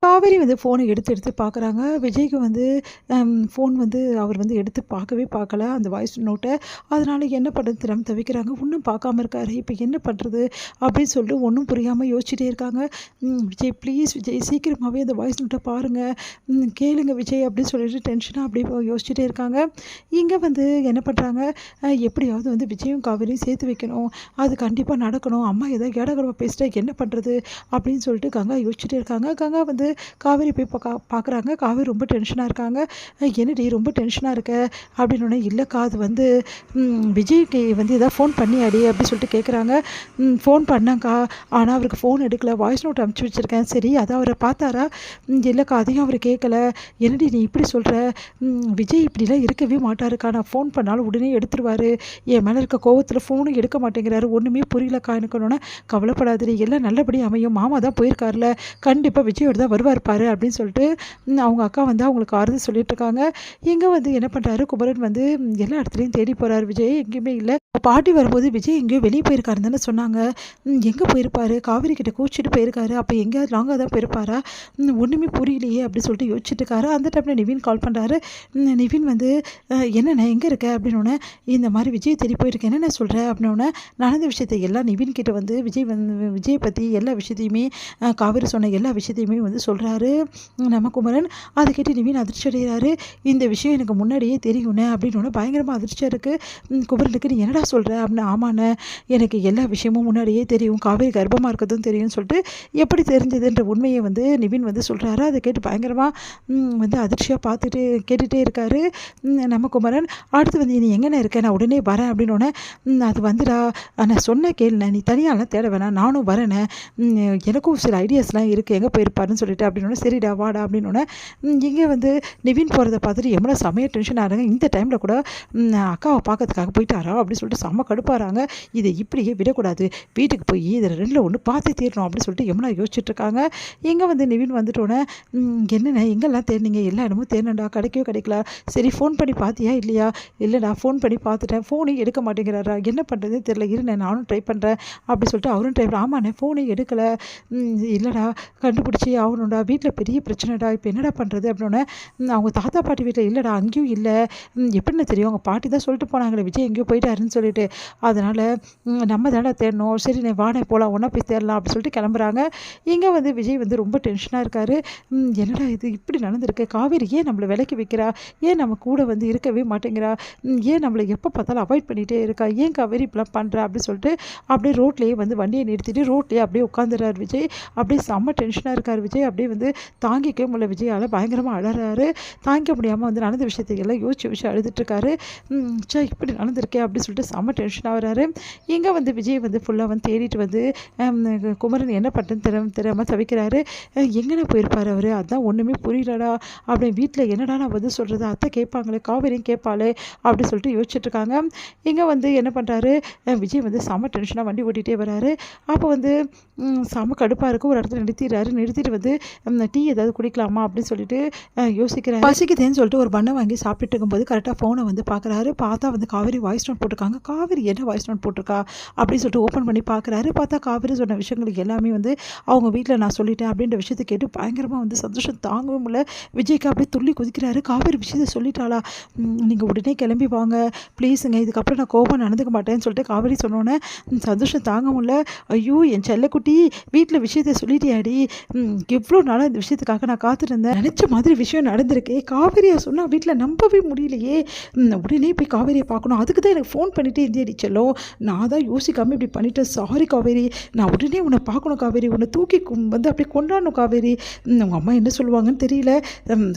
காவேரி வந்து ஃபோனை எடுத்து எடுத்து பார்க்குறாங்க. விஜய்க்கு வந்து ஃபோன் வந்து அவர் வந்து எடுத்து பார்க்கவே பார்க்கல அந்த வாய்ஸ் நோட்டை. அதனால் என்ன பண்ணுறது தெரியாம தவிக்கிறாங்க. இன்னும் பார்க்காம இருக்காரு. இப்போ என்ன பண்ணுறது அப்படின்னு சொல்லிட்டு ஒன்றும் புரியாமல் யோசிச்சுட்டே இருக்காங்க. விஜய் ப்ளீஸ் விஜய் சீக்கிரமாகவே அந்த வாய்ஸ் நோட்டை பாருங்கள், கேளுங்க விஜய் அப்படின்னு சொல்லிட்டு டென்ஷனாக அப்படியே யோசிச்சுட்டே இருக்காங்க. இங்கே வந்து என்ன பண்ணுறாங்க, எப்படியாவது வந்து விஜயும் காவேரியும் சேர்த்து வைக்கணும், அது கண்டிப்பாக நடக்கணும், அம்மா ஏதோ ஏடகடவை பேசிட்டா என்ன பண்ணுறது அப்படின்னு சொல்லிட்டு கங்கா யோசிச்சுட்டே இருக்காங்க. கங்கா வந்து காவேரி போய் பார்க்குறாங்க. காவேரி ரொம்ப டென்ஷனாக இருக்காங்க. என்னடி ரொம்ப டென்ஷனாக இருக்க அப்படின்னோடனே, இல்லைக்கா அது வந்து விஜய்க்கு வந்து எதாவது ஃபோன் பண்ணியாடி அப்படின்னு சொல்லிட்டு கேட்குறாங்க. ஃபோன் பண்ணாங்க்கா, ஆனால் அவருக்கு ஃபோன் எடுக்கல, வாய்ஸ் நோட் அனுப்பிச்சி வச்சுருக்கேன். சரி அதை அவரை பார்த்தாரா? இல்லைக்கா அதையும் அவர் கேட்கல. என்னடி நீ இப்படி சொல்கிற? விஜய் இப்படிலாம் இருக்கவே மாட்டாருக்கா, நான் ஃபோன் பண்ணாலும் உடனே எடுத்துருவார், என் மேலே இருக்க கோவத்தில் ஃபோனும் எடுக்க மாட்டேங்கிறாரு, ஒன்றுமே புரியலக்கா எனக்குன்னு. கவலைப்படாதடி, எல்லாம் நல்லபடியாக அமையும், மாமா தான் போயிருக்காருல, கண்டிப்பாக விஜயோடு தான் வருவார் பாரு அப்படின்னு சொல்லிட்டு அவங்க அக்கா வந்து அவங்களுக்கு ஆறுதல் சொல்லிட்டு இருக்காங்க. இங்கே வந்து என்ன பண்ணுறாரு, குமரன் வந்து எல்லா இடத்துலையும் தேடி போகிறாரு. விஜய் எங்கேயுமே இல்லை. பாட்டி வரும்போது விஜய் எங்கேயோ வெளியே போயிருக்காருன்னு தானே சொன்னாங்க. எங்கே போயிருப்பாரு? காவேரி கிட்ட கூச்சிட்டு போயிருக்காரு. அப்போ எங்கேயாவது லாங்காக தான் போயிருப்பாரா? ஒன்றுமே புரியலையே அப்படின்னு சொல்லிட்டு யோசிச்சுட்டு இருக்காரு. அந்த டைமில் நிவின் கால் பண்ணுறாரு. நிவின் வந்து என்னென்ன எங்கே இருக்க அப்படின்னோடனே, இந்த மாதிரி விஜய் தேடி போயிருக்கேன், என்னென்ன சொல்கிறேன் அப்படின்னோடனே, நடந்த விஷயத்தை எல்லாம் நிவின் கிட்ட வந்து விஜய் பற்றி எல்லா விஷயத்தையுமே, காவேரி சொன்ன எல்லா விஷயத்தையுமே வந்து சொல்கிறாரு நம்ம குமரன். அதை கேட்டு நிவின் அதிர்ச்சி அடைகிறாரு. இந்த விஷயம் எனக்கு முன்னாடியே தெரியும்னே அப்படின்னு பயங்கரமாக அதிர்ச்சியாக இருக்குது குமரனுக்கு. நீ என்னடா சொல்கிற அப்படின்னு. ஆமாண்ணே, எனக்கு எல்லா விஷயமும் முன்னாடியே தெரியும், காவேரி கர்ப்பமாக இருக்கிறதும் தெரியும்னு சொல்லிட்டு எப்படி தெரிஞ்சதுன்ற உண்மையை வந்து நிவின் வந்து சொல்கிறாரு. அதை கேட்டு பயங்கரமாக வந்து அதிர்ச்சியாக பார்த்துட்டு கேட்டுகிட்டே இருக்காரு நம்ம குமரன். அடுத்து வந்து நீ எங்கேண்ணே இருக்க, நான் உடனே வரேன் அப்படின்னோடனே, அது வந்துடா நான் சொன்ன கேளுண்ணே, நீ தனியாலாம் தேட வேணாம், நானும் வரேனே, எனக்கும் சில ஐடியாஸ்லாம் இருக்குது எங்கே போயிருப்பாருன்னு சொல்லிட்டு அப்படின்னோடனே, சரிடா வாடா அப்படின்னோடனே, இங்கே வந்து நிவின் போகிறத பார்த்துட்டு எவ்வளோ செமையாக டென்ஷன் ஆகிறாங்க. இந்த டைமில் கூட அக்காவை பார்க்கறதுக்காக போயிட்டாரா அப்படின்னு சொல்லிட்டு செம்ம கடுப்பாகிறாங்க. இதை இப்படியே விடக்கூடாது, வீட்டுக்கு போய் இதில் ரெண்டில் ஒன்று பார்த்து தீரணும் அப்படின்னு சொல்லிட்டு எவ்வளோ யோசிச்சுட்டு இருக்காங்க. இங்கே வந்து நிவின் வந்துட்டோன்னே, என்னென்ன எங்கெல்லாம் தேடினீங்க? எல்லா இடமும் தேடினடா, கிடைக்கவே கிடைக்கல. சரி ஃபோன் பண்ணி பார்த்தியா? இல்லையா? இல்லைடா ஃபோன் பண்ணி பார்த்துட்டேன், ஃபோனே எடுக்க மாட்டேங்கிறாரா, என்ன பண்ணுறதுன்னு தெரியல, இருண்ணே நானும் ட்ரை பண்ணுறேன் அப்படி சொல்லிட்டு அவரும் ட்ரை பண்ண. ஆமாண்ணே ஃபோனே எடுக்கலை. இல்லைடா கண்டுபிடிச்சி ஆகணும்டா, வீட்டில் பெரிய பிரச்சனைடா, இப்போ என்னடா பண்ணுறது அப்படின்னோடனே, அவங்க தாத்தா பாட்டி வீட்டில் இல்லைடா, அங்கேயும் இல்லை, எப்படின்னு தெரியும், அவங்க பாட்டி தான் சொல்லிட்டு போனாங்களே விஜய் எங்கேயோ போயிட்டாருன்னு சொல்லிட்டு, அதனால் நம்ம தானே தேடணும், சரி நீ வாடகை போகலாம், ஒன்றா போய் தேடலாம் அப்படி சொல்லிட்டு கிளம்புறாங்க. இங்கே வந்து விஜய் வந்து ரொம்ப டென்ஷனாக இருக்கார். என்னடா இது இப்படி நடந்திருக்கு, காவேரி ஏன் நம்மளை விலைக்கு வைக்கிறா, ஏன் நம்ம கூட வந்து இருக்கவே மாட்டேங்கிறா, ஏன் நம்மளை எப்போ பார்த்தாலும் அவாய்ட் பண்ணிகிட்டே இருக்கா, ஏன் காவேரி இப்படிலாம் பண்ணுறா அப்படின்னு சொல்லிட்டு அப்படியே ரோட்லேயே வந்து வண்டியை நிறுத்திட்டு ரோட்லேயே அப்படியே உட்காந்துறாரு விஜய். அப்படியே செம்ம டென்ஷனாக இருக்கார் விஜய். அப்படியே வந்து தாங்கிக்கவே முடியல விஜயால், பயங்கரமாக அழறாரு. தாங்கிக்க முடியாமல் வந்து நடந்த விஷயத்தை எல்லாம் யோசிச்சு அழுதுட்டுருக்காரு. இப்படி நடந்திருக்கே அப்படின்னு சொல்லிட்டு செம்ம டென்ஷன் ஆகிறாரு. இங்கே வந்து விஜய் வந்து ஃபுல்லாக வந்து தேடிட்டு வந்து குமரன் என்ன பண்ணுறதுன்னு தெரியாமல் தவிக்கிறாரு. எங்கேனா போயிருப்பார் அவர், அதான் ஒன்றுமே புரியலடா அப்படி. வீட்டில் என்னடா நான் வந்து சொல்கிறது, அத்தை கேட்பாங்களே, காவேரியும் கேட்பாளே அப்படின்னு சொல்லிட்டு யோசிச்சுட்ருக்காங்க. இங்கே வந்து என்ன பண்ணுறாரு, விஜய் வந்து செம்ம டென்ஷனாக வண்டி ஓட்டிகிட்டே வராரு. அப்போ வந்து செம்ம கடுப்பாக இருக்கும். ஒரு இடத்துல நிறுத்திட்டு வந்து டீ ஏதாவது குடிக்கலாமா அப்படின்னு சொல்லிட்டு யோசிக்கிறாரு. பசிக்குதுன்னு சொல்லிட்டு ஒரு பண்ணை வாங்கி சாப்பிட்டு இருக்கும்போது கரெக்டாக ஃபோனை வந்து பார்க்குறாரு. பார்த்தா வந்து காவேரி வாய்ஸ் நோட் போட்டிருக்காங்க. காவேரி என்ன வாய்ஸ் நோட் போட்டிருக்கா அப்படின்னு சொல்லிட்டு ஓப்பன் பண்ணி பார்க்குறாரு. பார்த்தா காவேரி சொன்ன விஷயங்களுக்கு எல்லாமே வந்து அவங்க வீட்டில் நான் சொல்லிட்டேன் அப்படின்ற விஷயத்தை கேட்டு பயங்கரமாக வந்து சந்தோஷம் தாங்கவே முடியல விஜய்க்கு. அப்படியே துள்ளி குதிக்கிறாரு. காவேரி விஷயத்தை சொல்லிட்டாளா, நீங்கள் உடனே கிளம்பி வாங்க ப்ளீஸுங்க, இதுக்கப்புறம் நான் கோபம் நடந்துக்க மாட்டேன்னு சொல்லிட்டு காவேரி சொன்னோன்னே சந்தோஷம் தாங்க முடியல. ஐயோ என் செல்லக்குட்டி வீட்டில் விஷயத்தை சொல்லிட்டியாடி, எவ்வளோ நாளாக இந்த விஷயத்துக்காக நான் காத்துருந்தேன், நினச்ச மாதிரி விஷயம் நடந்திருக்கே, காவேரியை சொன்னால் வீட்டில் நம்பவே முடியலையே, உடனே போய் காவேரியை பார்க்கணும், அதுக்கு தான் எனக்கு ஃபோன் பண்ணிகிட்டே இருந்தே செல்லும், நான் தான் யோசிக்காமல் இப்படி பண்ணிட்டேன், சாரி காவேரி, நான் உடனே உன்னை பார்க்கணும் காவேரி, உன்னை தூக்கி வந்து அப்படியே கொண்டாடணும் காவேரி, உங்கள் அம்மா என்ன சொல்லுவாங்கன்னு தெரியல,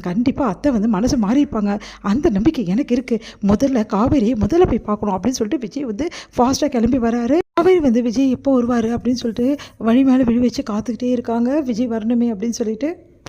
கண்டிப்பாக அத்தை வந்து மனசு மாறியிருப்பாங்க, அந்த நம்பிக்கை எனக்கு இருக்குது, முதல்ல காவேரியை முதல்ல போய் பார்க்கணும் அப்படின்னு சொல்லிட்டு விஜய் வந்து ஃபாஸ்ட்டாக கிளம்பி வராரு. காவேரி வந்து விஜய் எப்போ வருவார் அப்படின்னு சொல்லிட்டு வழி மேலே விழி வச்சு காத்துக்கிட்டே இருக்காங்க, விஜய் வரணுமே அப்படின்னு சொல்லிட்டு.